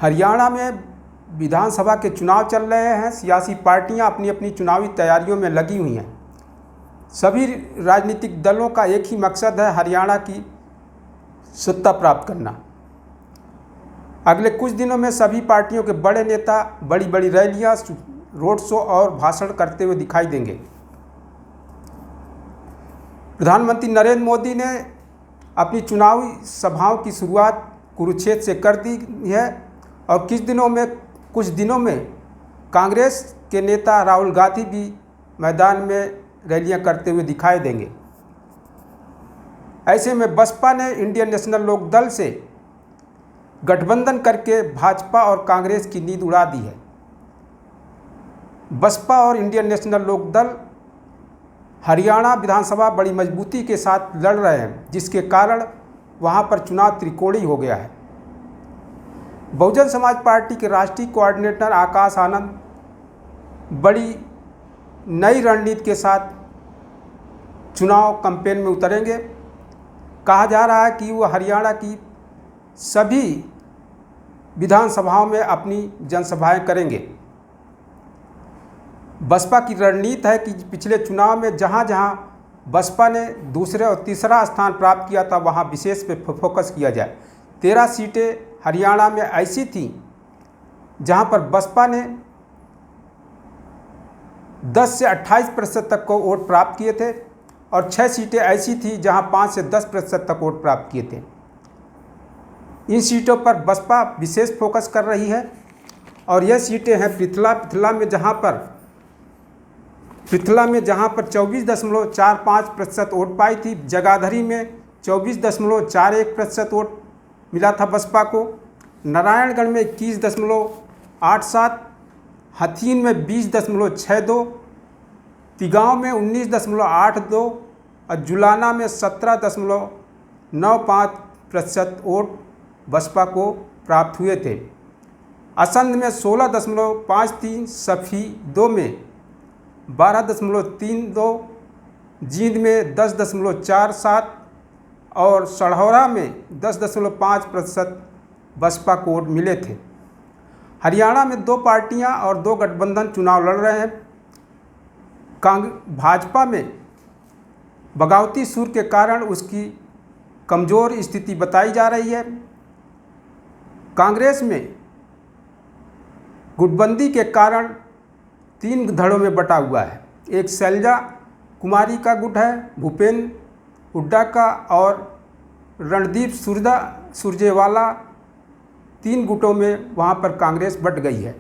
हरियाणा में विधानसभा के चुनाव चल रहे हैं। सियासी पार्टियां अपनी अपनी चुनावी तैयारियों में लगी हुई हैं। सभी राजनीतिक दलों का एक ही मकसद है हरियाणा की सत्ता प्राप्त करना। अगले कुछ दिनों में सभी पार्टियों के बड़े नेता बड़ी बड़ी रैलियां, रोड शो और भाषण करते हुए दिखाई देंगे। प्रधानमंत्री नरेंद्र मोदी ने अपनी चुनावी सभाओं की शुरुआत कुरुक्षेत्र से कर दी है और कुछ दिनों में कांग्रेस के नेता राहुल गांधी भी मैदान में रैलियां करते हुए दिखाई देंगे। ऐसे में बसपा ने इंडियन नेशनल लोक दल से गठबंधन करके भाजपा और कांग्रेस की नींद उड़ा दी है। बसपा और इंडियन नेशनल लोक दल हरियाणा विधानसभा बड़ी मजबूती के साथ लड़ रहे हैं, जिसके कारण वहां पर चुनाव त्रिकोणीय हो गया है। बहुजन समाज पार्टी के राष्ट्रीय कोऑर्डिनेटर आकाश आनंद बड़ी नई रणनीति के साथ चुनाव कैंपेन में उतरेंगे। कहा जा रहा है कि वो हरियाणा की सभी विधानसभाओं में अपनी जनसभाएं करेंगे। बसपा की रणनीति है कि पिछले चुनाव में जहां जहां बसपा ने दूसरे और तीसरा स्थान प्राप्त किया था वहां विशेष पे फोकस किया जाए। 13 सीटें हरियाणा में ऐसी थीं जहां पर बसपा ने 10 से 28% तक को वोट प्राप्त किए थे और 6 सीटें ऐसी थी जहां 5 से 10% तक वोट प्राप्त किए थे। इन सीटों पर बसपा विशेष फोकस कर रही है और यह सीटें हैं पृथला में जहां पर 24.45% वोट पाई थी। जगाधरी में 24.41% वोट मिला था बसपा को। नारायणगढ़ में 21.87, हथीन में 20.62, तिगांव में 19.82 और जुलाना में 17.95% वोट बसपा को प्राप्त हुए थे। असंध में 16.53, सफी 2 में 12.32, जींद में 10.47 और सढ़ौरा में 10.5% बसपा को वोट मिले थे। हरियाणा में 2 पार्टियां और 2 गठबंधन चुनाव लड़ रहे हैं। भाजपा में बगावती सुर के कारण उसकी कमज़ोर स्थिति बताई जा रही है। कांग्रेस में गुटबंदी के कारण 3 धड़ों में बटा हुआ है। एक शैलजा कुमारी का गुट है, भूपेन हुड्डा का और रणदीप सुरजेवाला, 3 गुटों में वहां पर कांग्रेस बट गई है।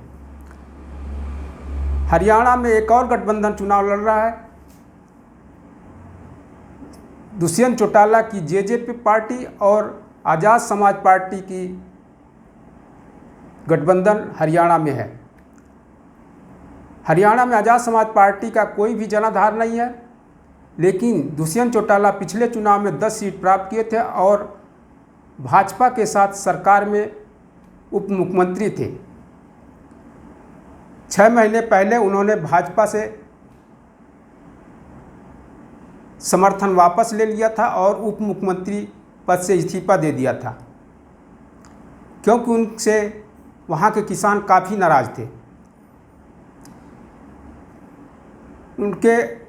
हरियाणा में एक और गठबंधन चुनाव लड़ रहा है। दुष्यंत चौटाला की जेजेपी पार्टी और आज़ाद समाज पार्टी की गठबंधन हरियाणा में है। हरियाणा में आज़ाद समाज पार्टी का कोई भी जनाधार नहीं है, लेकिन दुष्यंत चौटाला पिछले चुनाव में 10 सीट प्राप्त किए थे और भाजपा के साथ सरकार में उप मुख्यमंत्री थे। 6 महीने पहले उन्होंने भाजपा से समर्थन वापस ले लिया था और उप मुख्यमंत्री पद से इस्तीफा दे दिया था, क्योंकि उनसे वहाँ के किसान काफ़ी नाराज थे। उनके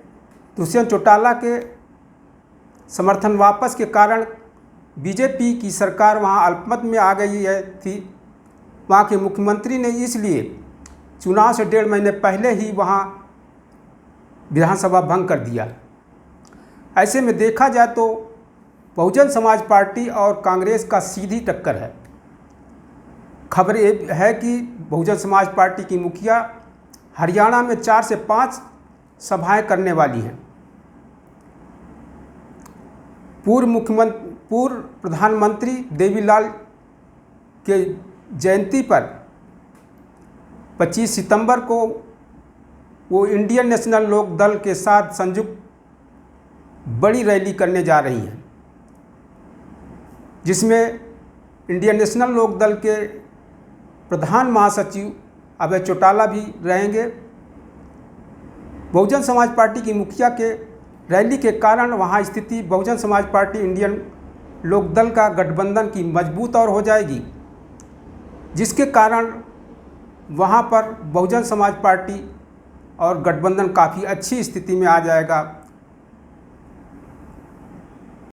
दुष्यंत चौटाला के समर्थन वापस के कारण बीजेपी की सरकार वहाँ अल्पमत में आ गई थी। वहाँ के मुख्यमंत्री ने इसलिए चुनाव से 1.5 महीने पहले ही वहाँ विधानसभा भंग कर दिया। ऐसे में देखा जाए तो बहुजन समाज पार्टी और कांग्रेस का सीधी टक्कर है। खबर ये है कि बहुजन समाज पार्टी की मुखिया हरियाणा में 4 से 5 सभाएं करने वाली हैं। पूर्व प्रधानमंत्री देवीलाल के जयंती पर 25 सितंबर को वो इंडियन नेशनल लोक दल के साथ संयुक्त बड़ी रैली करने जा रही हैं, जिसमें इंडियन नेशनल लोक दल के प्रधान महासचिव अभय चौटाला भी रहेंगे। बहुजन समाज पार्टी की मुखिया के रैली के कारण वहां स्थिति बहुजन समाज पार्टी इंडियन लोक दल का गठबंधन की मजबूत और हो जाएगी। जिसके कारण वहाँ पर बहुजन समाज पार्टी और गठबंधन काफ़ी अच्छी स्थिति में आ जाएगा।